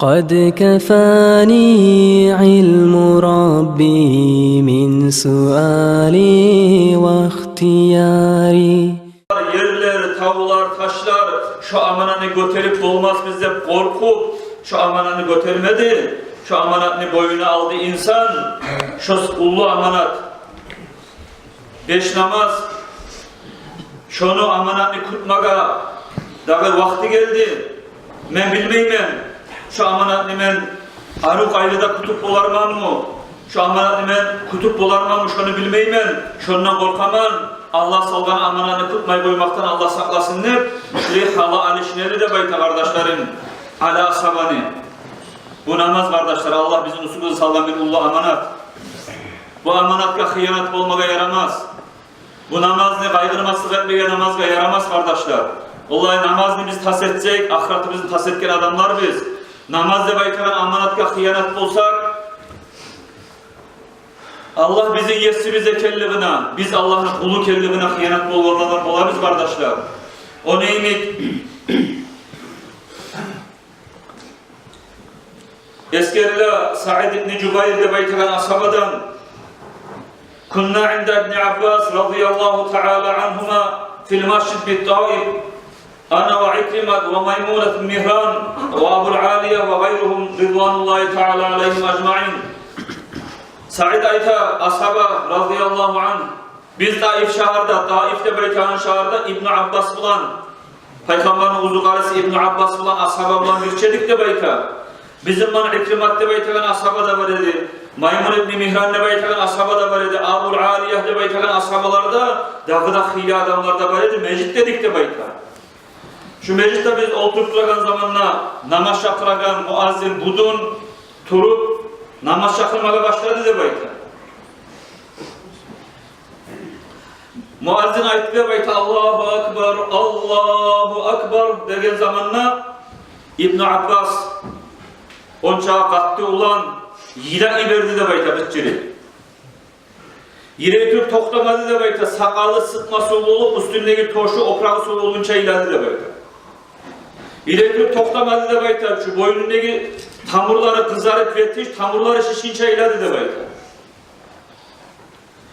قد كفاني علم ربي من سؤالي واختياري. Yerler, tavlar, taşlar şu amananı götürüp dolmaz bizde korkup şu amananı götürmedi. Şu amanatını boyuna aldı insan. Şu ullu amanat. 5 namaz. Şunu amanatını kutmaga dağı vakti geldi. Men bilmeymen. Şu amanatını men aruk ayrıda kutup bolarman mı? Şu amanatını men kutup bolarman mı? Şunu bilmeymen. Şundan korkaman. Allah salgan amanatını kutmayı koymaktan Allah saklasın ne? Şeyh hala alişleri de bayta kardeşlerim. Ala sabani. Bu namaz kardeşler, Allah bizim usulü salgan bir ullu amanat. Bu amanatka hıyanat olmaya yaramaz. Bu namaz ne kaygırmazlık etmeye namazga yaramaz kardeşler. Vallahi namazını biz tas edecek, ahiratı bizim tas etken adamlar biz. Namaz da baytaran amanatka hıyanat olsak, Allah bizi yetsi bize kelliğine, biz Allah'ın kulu kelliğine hıyanat bollarından olabiliriz kardeşler. O neymiş? Eskerle Sa'id ibn Cübayr de baytaran ashabadan Kunna inda ibn Abbas radıyallahu ta'ala anhuma fil masjid bit Taif ana ve İkrimat ve Maymunat bin Mihran ve Abul Aliye ve gayruhum ridvanullahi ta'ala aleyhim ecma'in. Sa'id ayta ashaba radıyallahu anh biz Taif şehirde, Taif'te baytaran şehirde İbn Abbas bulan Peygamberin uzu karısı İbn Abbas bulan ashaba bulan bir çedik de bayta. Bizim bana İkrimat'ta baytaran ashaba da var dedi. Maymun ibn Mihran'da baytaran ashaba da var dedi. Abul Aliye'de baytaran ashabalarda dağda hile adamlar da var dedi. Mecid dedik de bayta. Şu mecitte biz oturturagan zamanla namaz şakıragan muazzin budun turup namaz şakırmaga başladı de bayta. Muazzin ayıttı de bayta Allahu Akbar, Allahu Akbar degen zamanla İbn Abbas onca kattı ulan yine iberdi de bayta bütçeli. Yine Türk toklamadı da bayta sakalı sıkma solu olup üstündeki toşu oprağı solu olunca ilerdi de bayta. Yine Türk toklamadı da bayta şu boynundaki tamurları kızarıp yetiş, tamurları şişince ilerdi de bayta.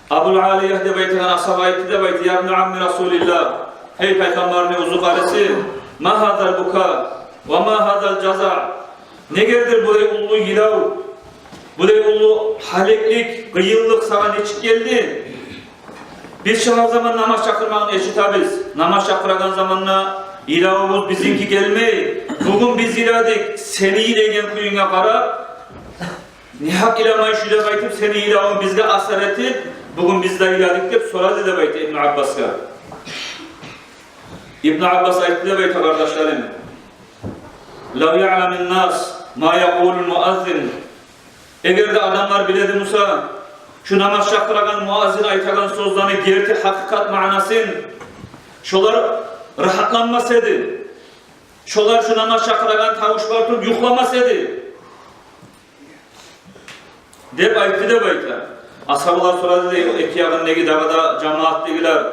Abul Aliye de bayta ashaba etti de bayta ya ibn ammi Resulillah hey peygamberin uzu karısı ma hadal buka ve ma hadal caza ne geldir bu ullu yilav bu ullu haleklik, kıyıllık sana ne çık geldi? Biz şu zaman namaz çakırmağın eşitabiz. Namaz çakıragan zamanla ilavımız bizimki gelmeyi. Bugün biz iladik seni ilegen kuyuna kara. Nihak ilamayı şöyle baytıp seni ilavın bizde asar etip bugün bizde iladik deyip soradı da baytı İbn Abbas'a. İbn Abbas ayıttı da baytı kardeşlerim. لَوْ يَعْلَمِ النَّاسِ مَا يَقُولُ الْمُؤَذِّنِ Eğer de adamlar biledi Musa, şu namaz şakıragan muazzin aytagan sözlerini gerti hakikat manasın, şolar rahatlanmasaydı, şolar şu namaz şakıragan tavuş vartıp yuklamasaydı, dep ayıttı da bayta. Ashablar soradı deyip, iki yağındaki dağda cemaat değiller,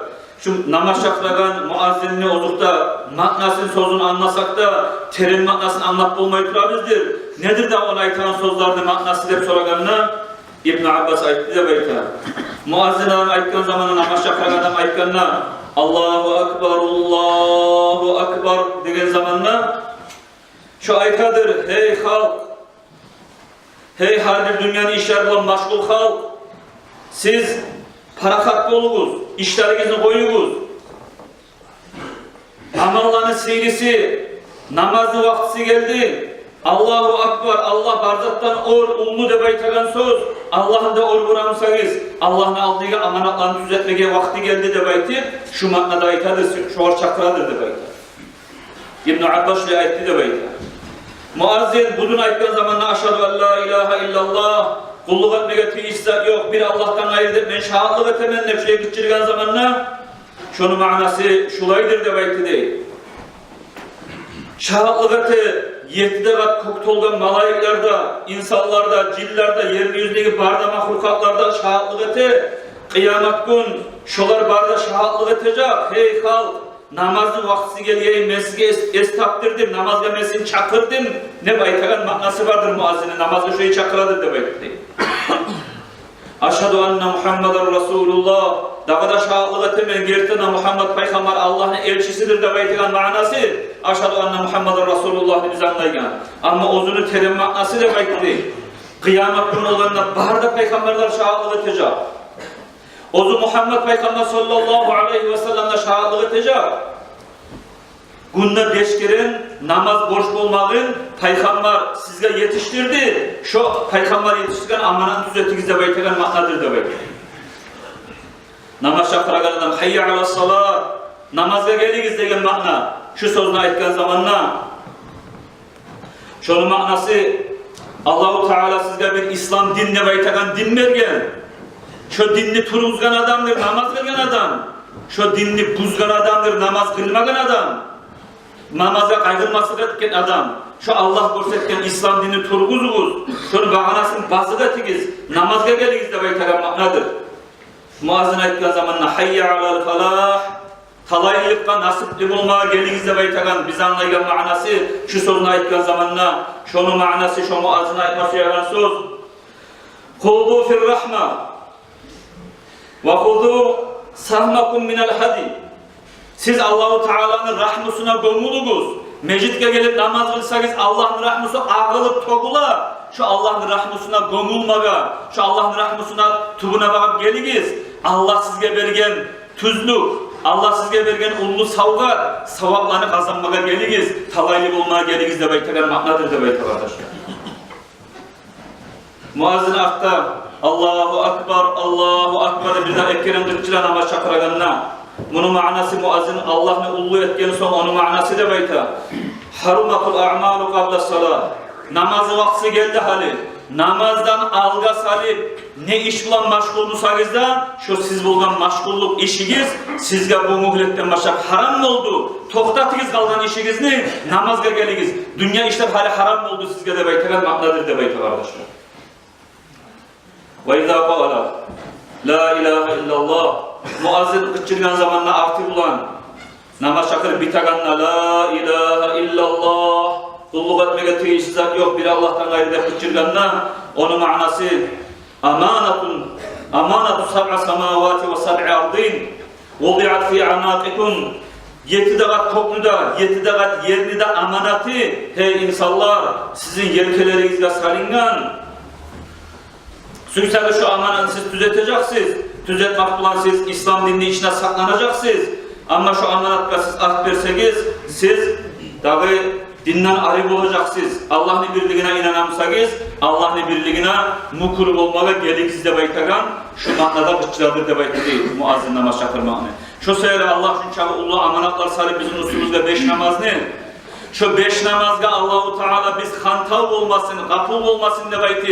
şu namaz şakıragan muazzinini ozukta maknasını sözünü anlasak da terin maknasını anlat bulmayı turabizdir. Nedir de ona aytan sözlerde maknası deyip soraganına İbn Abbas ayıttı da bayta. Muazzin adam aytkan zamanı namaz şakıragan adam aytkanına Allahu Akbar, Allahu Akbar degen zamanla şu aytadır hey halk, hey harbi dünyanın işlerle maşgul halk, siz parakatlı olunuz, işlerinizi koyunuz. Amalların seyrisi, namazı vaktisi geldi. Allahu Akbar, Allah barzattan ullu de baytagan söz. Allah'ın da buramsanız, Allah'ın aldığı amanatlarını düzeltmeye vakti geldi de baytı. Şu maknada aytadır, şu var çakradır de baytı. İbn Abbas şöyle ayıttı de baytı. Muazzin budun ayttan zamanla aşhadu en la ilahe illallah. Kulluk etmeye teyisat yok, bir Allah'tan ayrıdır. Men şahitlik etemen nefşeye gitçirgen zamanla şunun manası şulaydır de baytı değil. Şahitlik ete yetide kat koktolgan malayiklerde, insanlarda, cillerde, yeryüzündeki barda mahlukatlarda şahitlik ete kıyamet gün şolar barda şahitlik edecek. Hey halk, namazın vaktisi geliyey, mescide estaptırdım, namazga mesin çakırdım. Ne baytagan manası vardır muazzinin, namazga şöyle çakıradır de baytadı. Aşhadu anna Muhammeden Resulullah. Dağda şahlığa temen gertena Muhammed Peygamber Allah'ın elçisidir de baytagan manası. Aşhadu anna Muhammeden Resulullah biz anlaygan. Ama uzunu terim manası da baytadı. Kıyamet günü olanlar baharda peygamberler şahlığı tecak. Ozu Muhammed Peygamber sallallahu aleyhi ve sellem'le şahlığı tecak. Günde 5 kere namaz borç olmalın peygamber sizge yetiştirdi. Şu peygamber yetiştirgen amanat düzetiniz de baytagan manadır da baytagan. Namaz şakıragan adam hayya ala salat. Namazga geliniz degen mana. Şu sözünü aytgan zamanla. Şunun manası Allah-u Teala sizge bir İslam dinine baytagan din bergen. Şu dinni turuzgan adamdır, namaz kılgan adam. Şu dinni buzgan adamdır, namaz kılmagan adam. Namaza kaygırmaslık etken adam. Şu Allah görsetken İslam dinini turguzuguz. Şunu bağanasını basıga tigiz. Namazga geliniz de baytagan manadır. Muazzin aytgan zamanna hayya alal falah. Talaylıkka nasipli bulmağa geliniz de baytagan biz anlaygan manası şu sözünü aytgan zamanna şunu manası şu muazzin aytması yagan söz. Kuldu fir rahma ve kuldu sahmakum minel hadi. Siz Allah-u Teala'nın rahmusuna gömülügüz. Mecitke gelip namaz kılsanız Allah'ın rahmusu ağılıp togula. Şu Allah'ın rahmusuna gömülmaga, şu Allah'ın rahmusuna tubuna bakıp geliniz. Allah sizge bergen tüzlük, Allah sizge bergen ullu savga, savaplarını kazanmaga geliniz. Talaylı olmaya geliniz de baytagan manadır de baytagan kardeşler. Muazzin akta Allahu Akbar, Allahu Akbar bir daha ekkerem kırçıla namaz çakıraganına. Bunun manası muazzin Allah'ını ullu etken son onun manası da bayta. Harumatul a'malu qabla salat. Namazı vakti geldi hali. Namazdan alga salip ne iş bilan maşgulmusanız da şu siz bulgan maşgulluk işiniz sizge bu muhletten başak haram oldu. Toxtatınız kalgan işinizni namazga geliniz. Dünya işler hali haram oldu sizge de baytagan manadır de bayta kardeşler. Ve izâ qâla la ilahe illallah muazzin kıçırgan zamanla artı bulan namaz şakır bitaganla la ilahe illallah kulluk etmege teyişi zat yok bir Allah'tan gayrı de kıçırganla onun manası amanatu sab'a samavati ve sab'i ardin vudi'at fi anaqikum 7 dagat topluda 7 dagat yerini de amanatı hey insanlar sizin yelkelerinizde salingan. Süksede şu amanatı siz düzelteceksiniz. Düzeltmek bulan siz İslam dininin içine saklanacaksınız. Ama şu amanatka siz art verseniz siz tabi dinden arif olacaksınız. Allah'ın birliğine inanamsanız Allah'ın birliğine mukurub olmağa geliniz de baytagan şu manada bıçıladır de baytadı muazzin namaz çakırmağını. Şu söyle Allah için çağı ulu amanatlar sarı bizim usulümüzde 5 namaz ne? Şu 5 namazga Allah-u Teala biz hantav olmasın, kapul olmasın de baytı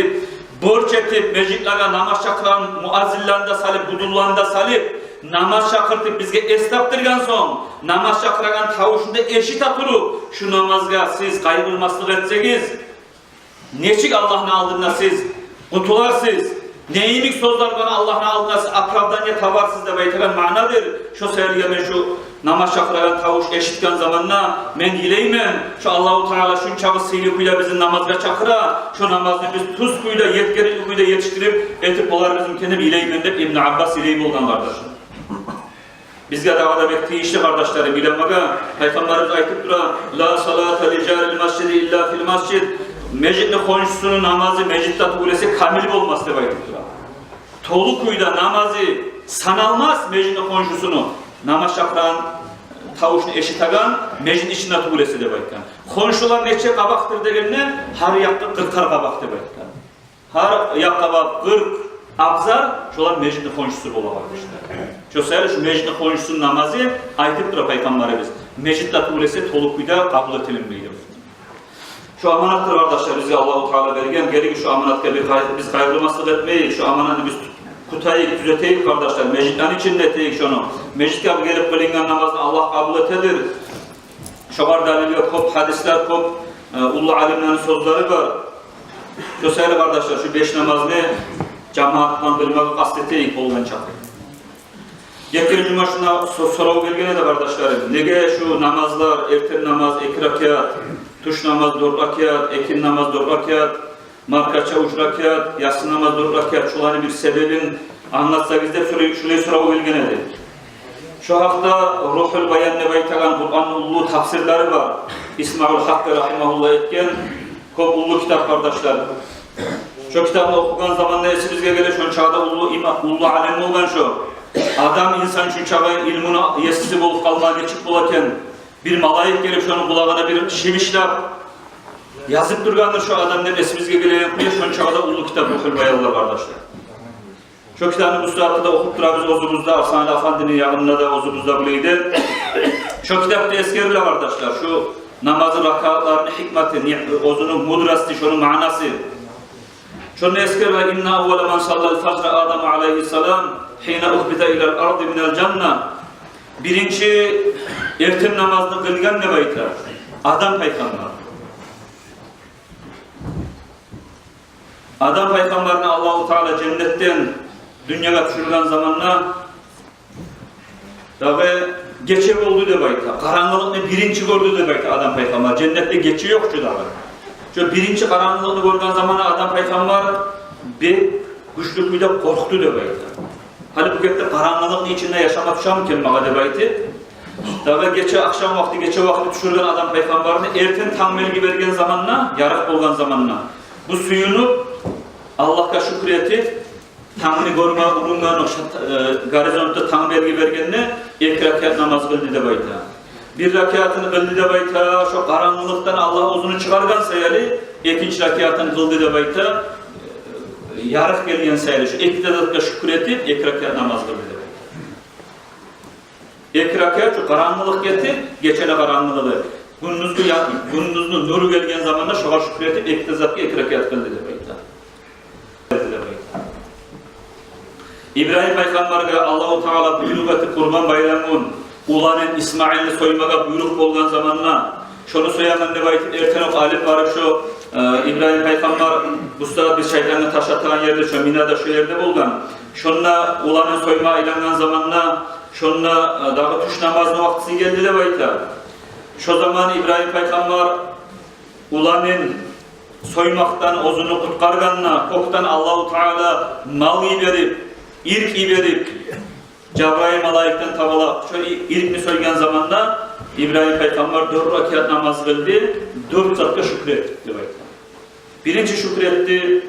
borç etip mecitlerine namaz çakıran muazzillerinde salip, budullarında salip namaz çakırtıp bizge estaptırgan son namaz çakıran tavuşunda eşit atırıp şu namazga siz kaygılmaslık etseniz neçik Allah'ın aldığında siz kutularsınız neyimik sözler bana Allah'ın aldığında siz akrabdan ya tavarsız da baytagan manadır şu seyrige ben şu namaz çakıran tavuş eşitken zamanla men yileymen şu Allah-u Teala şunçağı sıylıkuyla bizim namazga çakıra şu namazını biz tuz kuyla yetkeri kuyla yetiştirip etip olar bizim kendimi yileymen de İbn Abbas ileyim olgan kardeşim. Bizge davada bektiği işte kardeşlerim bilemega Peygamberimiz aytıp dura la salata ricaril mascidi illa fil mascid mecitli konşusunun namazı mecitte tuğlesi kamil olmaz diye aytıp dura. Tolu kuyda namazı sanalmaz mecitli konşusunu namaz çakıran tavuşunu eşitagan mecid içinde tuğlesi diye aytıp konşular neçe kabaktır degenine har yakta 40 kabak diye aytıp har yak kabak 40 abzar şolar mecitli konşusu olarak işte. Şu sayılı şu mecitli konşusunun namazı aytıp dura Peygamberimiz. Mecitli tuğlesi tolu kuyda kabul etilinmeydi. Şu amanattır kardeşler bize Allah-u Teala bergen gerek şu amanatka biz kaygılmaslık etmeyi şu amanatı biz kutayık düzeteyik kardeşler mecitlerin içinde eteyik şunu mecitke gelip kılıngan namazını Allah kabul etedir şu var dalili kop hadisler kop ulu alimlerin sözleri var şu sayılı kardeşler şu 5 namazını cemaatlandırmak kasteteyik olgan çakı Geçen cuma şuna soru gelgene de kardeşlerim. Nege şu namazlar, erken namaz 2 rakat, tuş namaz 4 rakat, ekin namaz 4 rakat, markaça 3 rakat, yatsı namaz 4 rakat, şuların bir sebebin anlatsa bizde şöyle soru gelgene de. Şu hakta Ruhul Bayan ne baytagan Kur'an ullu tafsirleri var. İsmail Hakkı rahimahullah etken çok ullu kitap kardeşler. Şu kitabı okugan zamanında esimizge gelir şu çağda ullu alim olgan şu. Adam insan şu çağa ilmini yesisi bulup kalmaya geçip bularken bir malayık gelip şunun kulağına bir şimişlap yazıp durgandır şu adamların esimizge gelir şu çağda ullu kitap Ruhul Bayanlar kardeşler. Şu kitabını bu saatte de okup durabız ozumuzda, Arsani Efendi'nin yanında da ozumuzda bileydi. Şu kitapta eskerle kardeşler, şu namazı rakatlarını, hikmeti, ozunun mudrasti, şunun manası. Şunu eskerle, inna evvele men sallal fajra Adam aleyhisselam, hine uhbita ilal ardi minel cenna. Birinci ertem namazını kılgan ne baytar? Adam peygamber. Adam peygamberini Allah-u Teala cennetten dünyaya düşürülen zamanla dağı geçe oldu de bayta. Karanlıkını birinci gördü de bayta adam peygamber. Cennette geçi yok şu dağı. Şu birinci karanlıkını gördüğün zamanla adam peygamber bir güçlük bir de korktu de bayta. Hani bu kette karanlığın içinde yaşamak şam kelime de bayta. Dağı geçe akşam vakti düşürülen adam peygamberini erken tanmelgi vergen zamanla, yarak olgan zamanla bu suyunu Allah'a şükretip Tanrı görme urungan garizonta Tanrı belgi vergenine 2 rakat namaz kıldı de bayta. 1 rakatını kıldı de bayta, şu karanlıktan Allah uzunu çıkargan sayılı 2. rakatını kıldı de bayta, yarık gelgen sayılı şu 2 dakika şükür etip 2 rakat namaz kıldı de bayta. 2 rakat şu karanlık getip, geçene karanlığı. Gündüzün nuru gelgen zamanla şoğa şükür etip 2 rakat kıldı de bayta. İbrahim Peygamber'e Allah-u Teala buyruk etip Kurban Bayramı'nın ulanın İsmail'i soymaga buyruk olgan zamanla şunu soyaman ne baytip erken ok alip varıp şu İbrahim Peygamber bu sırada bir şeytanı taş atılan yerde şu Mina'da şu yerde bulgan şunla ulanın soyma aylanan zamanla şunla dağı tuş namazının vaktisi geldi de bayta. Şu zaman İbrahim Peygamber ulanın soymaktan ozunu kutkarganla koktan Allah-u Teala mal verip İrk verip Cebrail malayikten tavala şöyle irkini söyleyen zamanda İbrahim Peygamber 4 rakat namaz kıldı, 4 dakika şükretti. Birinci şükretti,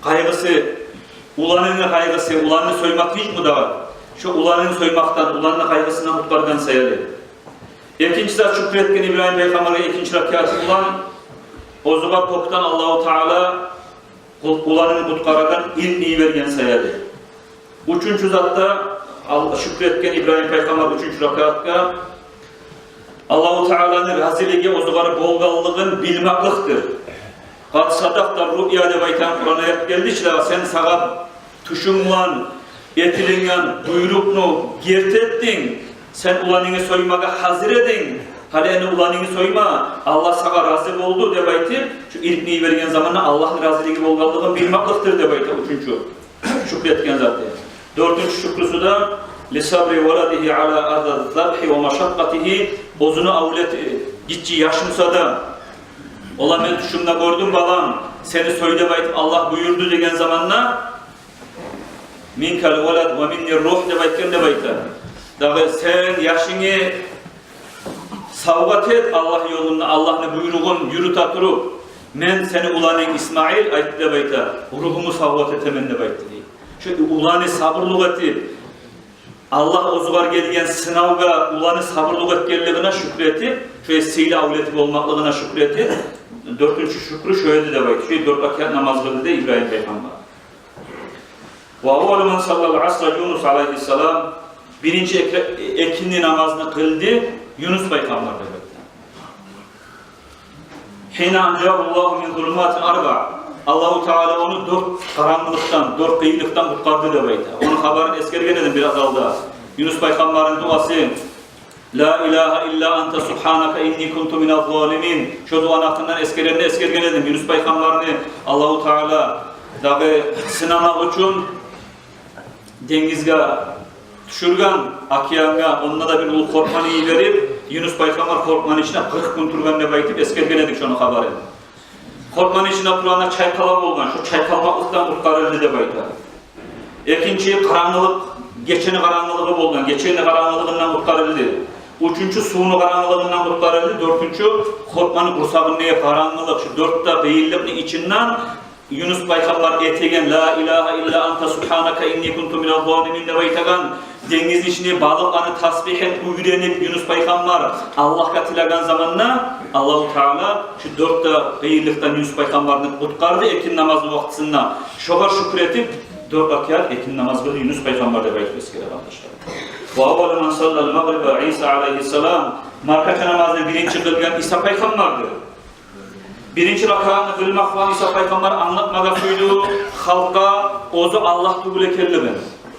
kaygısı, ulanın kaygısı, ulanını soymak hiç mi daha? Şu ulanını soymaktan, ulanın kaygısından kurtargan sayılır. İkinci saat şükretken İbrahim Peygamber'e 2. rakatı ulan, o zaman koktan Allah-u Teala ulanını kurtargan irkini vergen sayılır. Üçüncü zatta şükretken İbrahim Peygamber 3. rakatka Allah-u Teala'nın raziliği ozugarı bolgallığın bilmekliktir. Kad sadakta ru'ya de baytan Kur'an'a yak geldiçle sen sağa tuşunlan, etilingen, buyruknu gertettin. Sen ulanını soymaga hazır edin. Haleni ulanını soyma, Allah sağa razı oldu de baytip şu irkniyi vergen zamanla Allah'ın raziliği bolgallığın bilmekliktir de baytip 3. Şükretken zaten. 4. şükrüsü de lisabri veladihi ala adad zabhi ve maşakkatihi ozunu avlet gitçi yaşımsa da ola ben düşümde gördüm balam seni söyle baytip Allah buyurdu degen zamanla minkel velad ve minni ruh de baytken de bayta dağı sen yaşını savgat et Allah yolunda Allah'ın buyruğun yürüt atırıp men seni ulanın İsmail ayet de bayta ruhumu savgat etemen de bayta şu ulanı sabırlık etip Allah ozugar gelgen sınavga ulanı sabırlık etkenliğine şükretip şu esile avletip olmaklığına şükretip 4. şükrü şöyle de bayt. Şu 4 rakat namaz kıldı İbrahim Peygamber. Ve evvelu men sallal asra Yunus aleyhisselam birinci ekindi namazını kıldı Yunus Peygamber de bayt. Hine ancaullahu min zulmatin arba Allah-u Teala onu 4 karanlıktan, 4 kıyılıktan kurtardı da bayta. Onun haberini eskergen edin biraz aldı. Yunus Peygamber'in duası La ilahe illa ente subhanaka inni kuntu minel zalimin. Şu duanın hakkından eskergen edin. Yunus Peygamber'ini Allah-u Teala dağı sınamak için dengizge düşürgen akiyanga, onunla da bir ulu korkmanı iyi verip, Yunus Peygamber korkmanın içine 40 gün turganına baytip eskergenedik şunu haberi. Korkmanın içine Kur'an'a çaykalak olgan, şu çaykalmaklıktan kurtarıldı de baytar. İkinci karanlık, geçeni karanlığı olgan, geçeni karanlığından kurtarıldı. Üçüncü suyunu karanlığından kurtarıldı. Dördüncü korkmanın kursağın neye karanlık, şu dörtte beyilliğinin içinden Yunus Peygamber etegen la ilahe illa anta subhanaka inni kuntu minel zalimin de baytagan deniz içine balıklarını tasbih et, öğrenip Yunus Peygamber Allah'a tilagan zamanla Allah-u Teala şu dörtte beyillikten Yunus Peygamber'ini kurtardı ekin namazı vaktisinde. Şoğa şükretip 4 rakat ekin namazı Yunus Peygamber de baytmesi gerek arkadaşlar. Ve evvelu men sallal magribe İsa aleyhisselam markaça namazını birinci kılgan İsa Peygamber'dir. Birinci rakatını kılmak falan İsa Peygamber anlatmaga suydu, halka ozu Allah tübüle kellimin.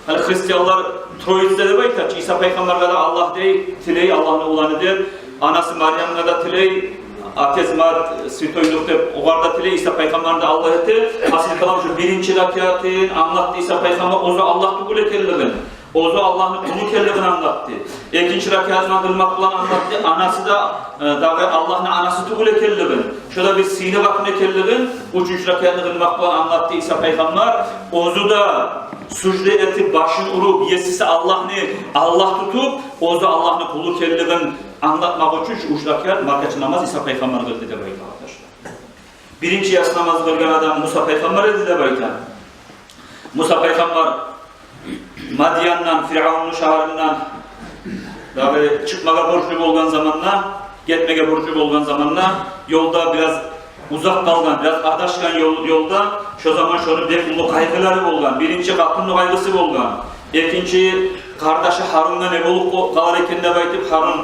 Hani Hristiyanlar Troyiz'de de baytar, İsa Peygamber'e de Allah değil, tileyi Allah'ın oğlanıdır. Anası Meryem'e de tileyi, Atez Mart, Svitoyduk'ta o da tileyi İsa Peygamber'e de Allah etti. Asil kalan şu birinci rakatın anlattı İsa Peygamber, ozu Allah tübüle kellimin. Ozu Allah'ın bunu kellimin anlattı. İkinci rakatını kılmak falan anlattı. Anası da Allah'ın anası tübüle kellimin. Şurada bir sine bakına kellimin. Üçüncü rakatını kılmak falan anlattı İsa Peygamber. Ozu da sucde etip başını urup yesisi Allah tutup ozu Allah'ını kulu kellimin anlatmak için şu üç rakat markaçı namaz İsa Peygamber kıldı de böyle arkadaşlar. Birinci yas namazı kılgan adam Musa Peygamber edildi de böyle. Musa Peygamber Madyan'dan, Firavun'un şahırından çıkmaga borçlu olan zamanla, gitmege borçlu olan zamanla yolda biraz uzak kalgan, biraz adaşkan yolda şu zaman şöyle bir ulu kaygıları olgan. Birinci kapının kaygısı olgan. İkinci kardeşi Harun'la ne olup kalar ekinde baytip Harun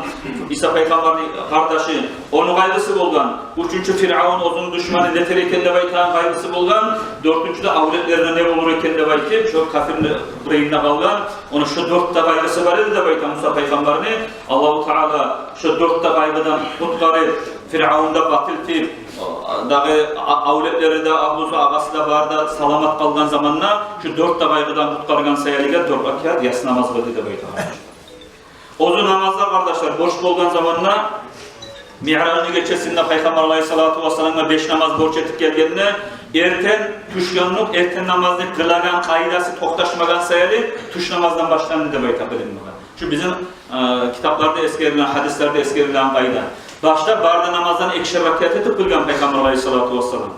İsa Peygamber'in kardeşi onun kaygısı olgan. Üçüncü Firavun onun düşmanı neter ekinde baytan kaygısı olgan. Dördüncü de avretlerine ne olur ekinde baytip şu kafirin burayında kalgan. Onun şu dörtte kaygısı var idi de baytan Musa Peygamber'ini Allah-u Teala şu dörtte kaygıdan kurtarıp Firavun'da batiltip avletleri de ablusu ağası da barda salamat kalgan zamanla şu dört kaygıdan kurtargan sayeliga 4 rakat yas namaz kıldı da bayta. Ozu namazlar kardeşler boş olgan zamanla Mi'raj'ın geçesinde Peygamber Aleyhissalatu vesselam'a 5 namaz borç etip gelgenine erten tuşganlık, erten namazını kılagan kaidası toktaşmagan sayeli tuş namazdan başlandı da bayta bilinmeden. Şu bizim kitaplarda eskerilen, hadislerde eskerilen kaida. Başta barda namazdan ekşer rakat etip kılgan Peygamber Aleyhissalatu vesselam.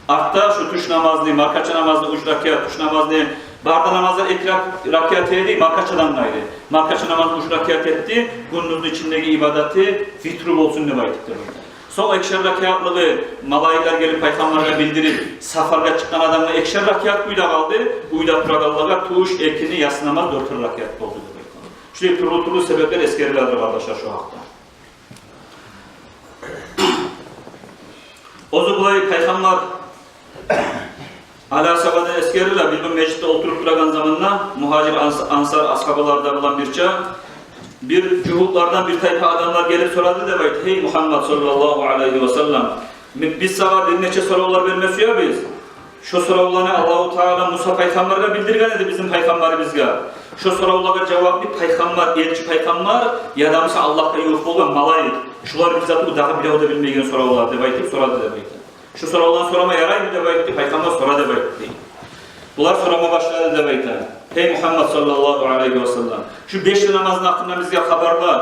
Artta şu tuş namazını, markaça namazını, uç rakat, tuş namazını, barda namazdan ek rakat edildi, markaçadan daydı. Markaça namazını uç rakat etti, gündüzün içindeki ibadeti vitrul olsun ne baytıktır. Son ekşer rakatlığı malayikler gelip Peygamber'e bildirip safarga çıkan adamla ekşer rakat uyda kaldı. Uyda turagallığa tuş ekini yas namaz 4 rakat oldu. Şuraya turlu sebepler eskerilerdir arkadaşlar şu hakta. Ozu bulayı Peygamber Ala sabada eskeriler bir mecliste oturup duragan zamanla muhacir ansar ashabalarda bulan bir cuhutlardan bir tayfa adamlar gelip soradı da bayt hey Muhammed sallallahu aleyhi ve sellem biz sana bir neçe sorular vermesi ya biz şu sorularını Allah-u Teala Musa Peygamber'e bildirgen dedi bizim Peygamberimizge şu sorulara cevap bir Peygamber, elçi Peygamber ya da mesela Allah'ta yok olan malayik şuları bizzatı daha bile o da bilmegen sorular da bayt soradı da bayt şu sorulardan sorama yaray mı da bayt Peygamber soradı da bayt bunlar sorama başladı da bayt hey Muhammed sallallahu aleyhi ve sellem şu 5 namazın hakkında bizge haberler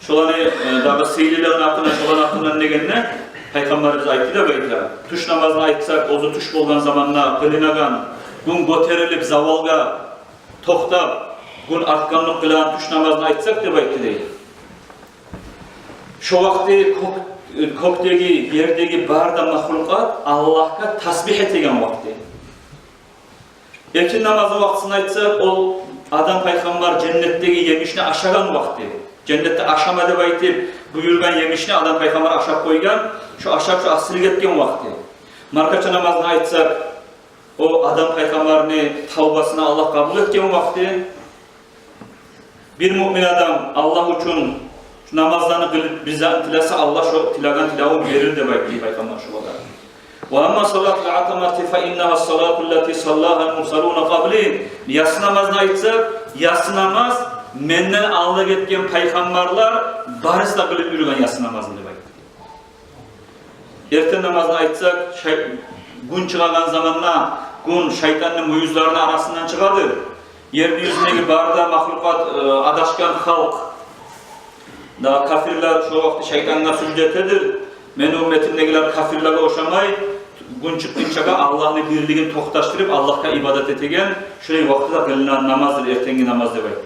şuları daha seyirlerin hakkında şuların hakkında ne gelene Peygamberimiz aytti da baytlar. Tuş namazını aytsak, ozu tuş bolgan zamanla kılınagan, gün göterilip zavalga toktap, gün artkanlık kılan tuş namazını aytsak da bayttı değil. Şu vakti kokdegi, yerdegi barda mahlukat Allah'a tasbih etegen vakti. Ekin namazı vaktisini aytsak, ol adam Peygamber cennetteki yemişini aşagan vakti. Cennette aşam edip aytip, buyurgan yemişini adam Peygamber aşap koygan, şu aşap şu asırlık etken vakti. Markaça namazını aytsak, o adam Peygamberini tavbasına Allah kabul etken vakti. Bir mümin adam Allah için namazlarını kılıp bize tilese Allah şu tilagan tilavı verir de baytı Peygamber şu kadar. وَاَمَّا صَلَاتُ الْعَتَمَةِ فَاِنَّهَا الصَّلَاتُ الَّتِي صَلَّاهَا الْمُرْسَلُونَ قَبْلِ Yatsı namazını aytsak, yatsı namaz menden alda ketken paygambarlar barısla kılıp yürügen yatsı namazını dep aytdı. Erten namazını aytsak, gün çıkagan zamanla gün şeytanın muyuzlarının arasından çıkadı. Yerin yüzündeki barda mahlukat adaşkan halk, daha kafirler şu vakti şeytanına sücdetedir. Men ümmetimdekiler kafirlere oşamay, gün çıktığınca Allah'ın birliğini toktaştırıp Allah'a ibadet etegen, şurayı vakti da kılınan namazdır, ertengi namaz dep aytdı.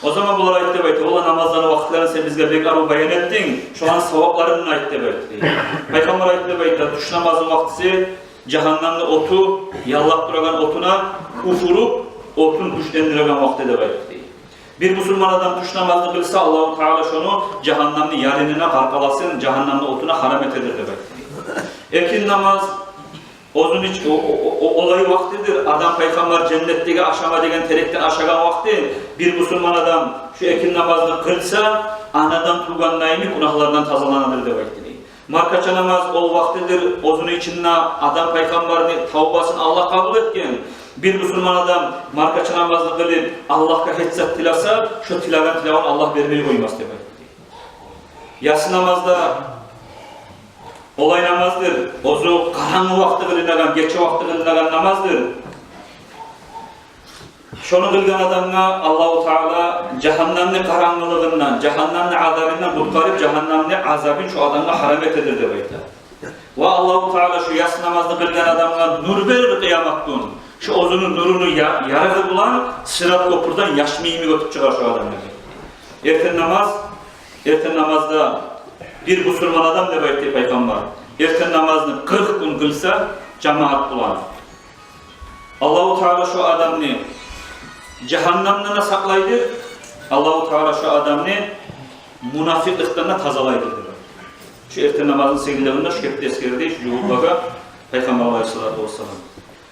O zaman bunlar ayet dep aytdı. Ola namazların vakitlerini sen bizge bekar bayan ettin, şu an sevaplarını ayet dep aytdı. Peygamber ayet dep aytdı. Tuş namazı vaktisi cehennamda otu, yallap duragan otuna ufurup, otun güçlendiregen vakti dep aytdı. Bir Müslüman adam tuş namazını kılsa Allah-u Teala şunu cehennamın yalinine karkalasın, cehennamın otuna haram etedir dep aytdı. Ekin namaz Ozun hiç olayı vaktidir. Adam peygamber cennetteki aşama degen terekten aşagan vakti bir Müslüman adam şu ekin namazını kılsa anadan tuğan naimi günahlardan tazalanır demektir. Markaça namaz ol vaktidir. Ozun içinde adam peygamberin tavbasını Allah kabul etken bir Müslüman adam markaça namazını kılıp Allah'a hetsat tilasa şu tilaven tilavan Allah vermeyi koymaz demektir. Yatsı namazda olay namazdır. Ozu karanlık vakti kılınagan, geçe vakti kılınagan namazdır. Şunu kılgan adamına Allah-u Teala cehennemli karanlığından, cehennemli azabından kurtarıp cehennemli azabın şu adamına haram etedir dep aytdı. Ve Allah-u Teala şu yatsı namazını kılgan adamına nur verir kıyamet günü. Şu ozunun nurunu yarığı bulan sırat köprüden yaş meyimi götüp çıkar şu adamına. Erten namazda bir Müslüman adam dep aytdı peygamber. Erten namazını 40 gün kılsa cemaat bular. Allah-u Teala şu adamını cehennemden saklaydı. Allah-u Teala şu adamını münafıklıktan tazalaydı. Şu erten namazın segillerinde şu kepte eskerdi, şu yuvaga Peygamber Aleyhisselatü Vesselam.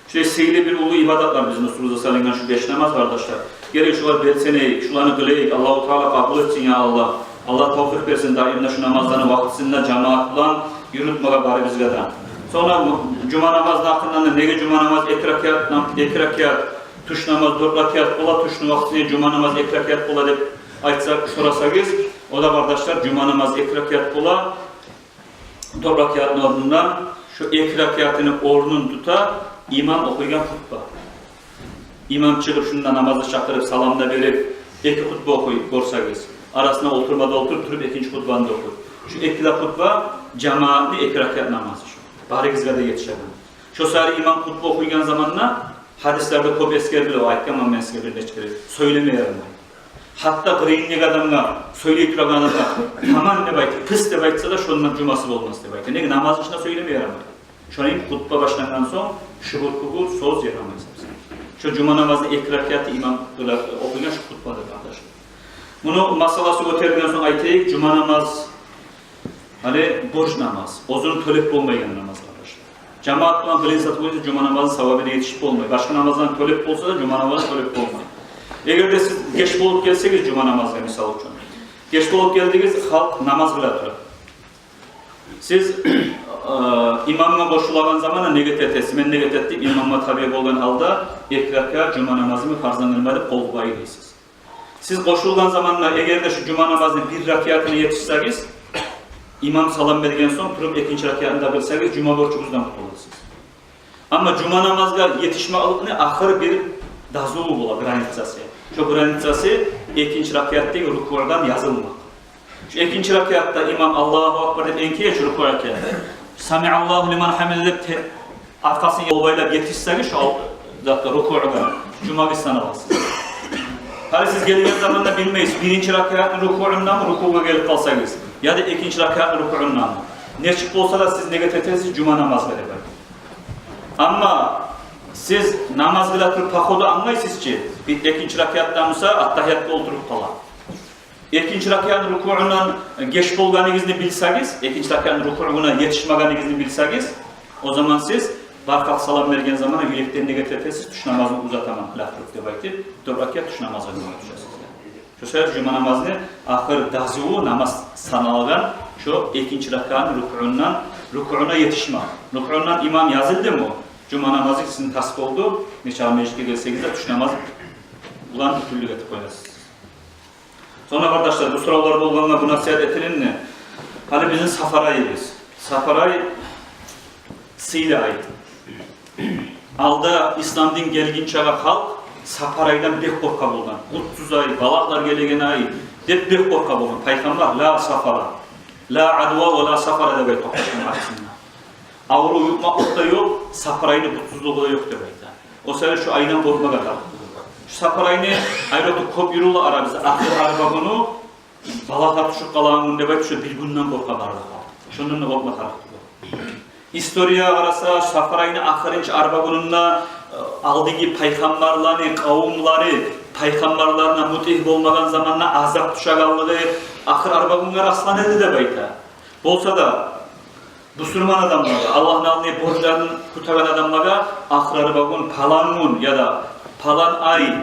Şu segili bir ulu ibadet var bizim usulümüzde salıngan şu 5 namaz kardeşler. Gerek şular belseneyi, şularını kılayık, Allah-u Teala kabul etsin ya Allah. Allah tevfik versin daimde şu namazlarını vaktisinde cemaatla yürütmeye bari bizgeden. Sonra cuma namazı hakkında nege cuma namaz ek rakat, tuş namaz 4 rakat ola, tuşnu vaktine cuma namaz ek rakat ola dep aytsak sorasanız, o da kardeşler cuma namaz ek rakat ola, 4 rakatın ardından şu ek rakatını ornun tuta, imam okuygan hutba. İmam çıkıp şunda namazı çakırıp salamda verip iki hutba okuyup görsanız. Arasına oturmada oturup ikinci hutbanı da okur. Şu ekli hutba cemaatli ek rakat namazı şu. Bari gizgada yetişemem. Şu sarı imam hutba okuygan zamanla hadislerde köp eskerdiler o aytkan ama eskerdiler çıkarır. Söylemeyelim. Hatta gıreyinlik adamlar, söyleyip duragan adamlar tamam dep aytı, pıs dep aytsa da şundan cuması olmaz dep aytı. Nege namaz içinde söylemeyelim. Şunun hutba başlangan son şubur kubur söz yaramayız. Şu cuma namazı ek rakatı imam okuygan şu hutbadır arkadaşlar. Bunu masalası öterden sonra aytayık, cuma namaz, hani borç namaz, ozunu tölep olmayan namaz arkadaşlar. Cemaat olan bilen satı boyunca cuma namazın savabına yetişip olmuyor. Başka namazdan tölep olsa da cuma namazı tölep olmuyor. Eğer de siz geç bulup gelseniz cuma namazına misal için. Geç bulup geldiğiniz halk namaz kılatır. Siz imamla boşulagan zamana neget etesi, men neget ettik, imamla tabi olan halda ekraka cuma namazını farzdan kılmayıp kol bayılıyız. Siz koşulgan zamanla eğer de şu cuma namazının bir rakiyatına yetişseniz, imam salam vergen son turup ikinci rakiyatında kılsanız cuma borçunuzdan kurtulursunuz. Ama cuma namazga yetişme alıp ahır bir dazuğu bola, granitsası. Şu granitsası ikinci rakiyattaki rukulardan yazılmak. Şu ikinci rakayatta imam Allahu Akbar deyip enkiye şu ruku rakiyatı. Sami'allahu liman hamid deyip arkasını olayla yetişseniz şu rukulardan cuma bistan alasınız. Hani siz geldiğiniz zaman da bilmeyiz, birinci rakatın ruku'undan mı ruku'a gelip kalsanız ya da ikinci rakatın ruku'undan mı? Ne çıktı olsa da siz negatifiniz cuma namaz verir. Ama siz namaz kılatır pakodu anlayısınız ki bir ikinci rakattan mısa attahiyatta oturup kalan. İkinci rakatın ruku'undan geç bolganınızı bilseniz, ikinci rakatın ruku'una yetişmeganınızı bilseniz o zaman siz barkak salam vergen zaman yürekten negatifesiz tuş namazını uzatamam. Laflık debaktır. 4 rakat tuş namazına düşesiniz. Şu sefer cuma namazını ahır dazuğu namaz sanalgan Şu ikinci rakatın rükûuna yetişme. Rükûundan imam yazıldı mı? Cuma namazı sizin tasbih oldu. Neçe meclike gelseniz de tuş namazı ulan bir türlü getip koyasınız. Sonra kardeşler bu sıralarda olanla bu nasihat etirin ne? Hani bizim safarayız. Safaray sıyla ait. Alda İslam din gelgin çağa halk safaraydan bek korka buldan. Kutsuz ay, balaklar gelegen ay dep bek korka buldan. Peygamber la safara. La adva ve la safara da bey toklaşan hadisinde. Avru yutmak da yok, safarayını kutsuzluğu da yok demekte. O sefer şu aydan korkma kadar. Şu saparayını ayrıca kop yürüyle ara bize akıl araba bunu balaklar tuşuk kalanın demek şu bir günden korkalardı. Şunun da korkma tarafı. İstoriya arasa safarayını akırınç araba bununla aldığı peygamberlerini, kavumları, peygamberlerine mutih olmadan zamanla azap tuşakallığı akır araba bunlar aslan edi de beyta. Bolsa da Müslüman adamlara, Allah'ın aldığı borçlarının kutaran adamlara akır araba bunun palanın ya da palan ay,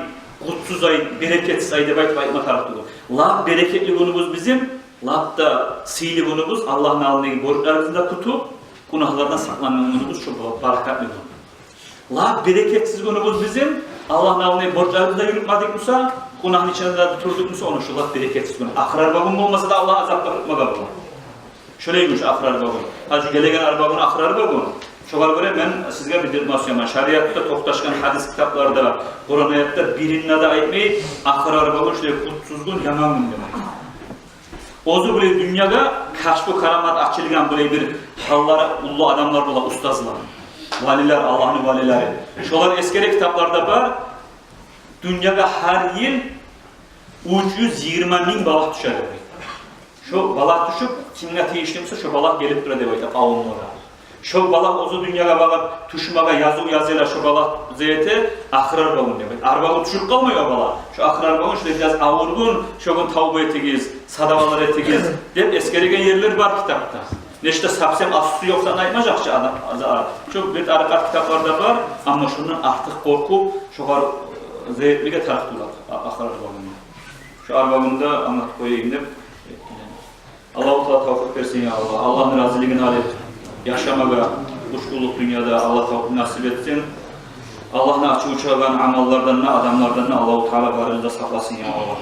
kutsuz ay, bereketsiz ay de baytma tarafı. Lab bereketli günümüz bizim, lab da sihirli günümüz Allah'ın aldığı borçlarımızda kutup günahlardan saklanma günümüz çok barakatli gün. La bereketsiz günümüz bizim, Allah'ın aldığı borçlarımızda yürütmedik Musa, günahın içinde de tuturduk Musa, onu şu la bereketsiz gün. Akrar babın olmasa da Allah azapla tutmaga bu. Şöyleymiş akrar babın. Hacı gelegen arbabın akrar babın. Şoğal göre ben sizge bildirmasıyam. Şariatta toktaşkan hadis kitaplarda, Kur'an ayetler birinin adı aytmayı, akrar babın şöyle kutsuz gün, yaman gün demek. Ozu böyle dünyada kaşfu karamat açılgan böyle bir hallara, ulu adamlar bola, ustazlar. Valiler, Allah'ın valileri. Şolar eskere kitaplarda var, dünyada her yıl 320 bin balak düşer. Şu balak düşüp, kimle teyiştimse şu balak gelip duruyor diye kavimlere. Şu balak ozu dünyada balak tuşmaga yazıyla şu balak zeyte akrar balın demek. Arbağın düşüp kalmıyor balak. Şu akrar balın şöyle biraz avurgun, şoğun tavba etigiz, sadavalar etigiz deyip eskeregen yerler var kitapta. Neşte sapsem aslı yoksa aytmayacakçı adam. Çok bir arakat kitaplarda var ama şundan artık korkup şoğar zeytliğe taraf durar akrar balını. Şu arbağında anlatıp koyayım deyip Allah-u Teala tavfik versin ya Allah. Allah'ın razılığını alet. Yaşamaga, kuşkuluk dünyada Allah tavfik nasip etsin. Allah'ın açı uçağın amallardan, adamlardan Allah-u Teala barında saklasın ya Allah.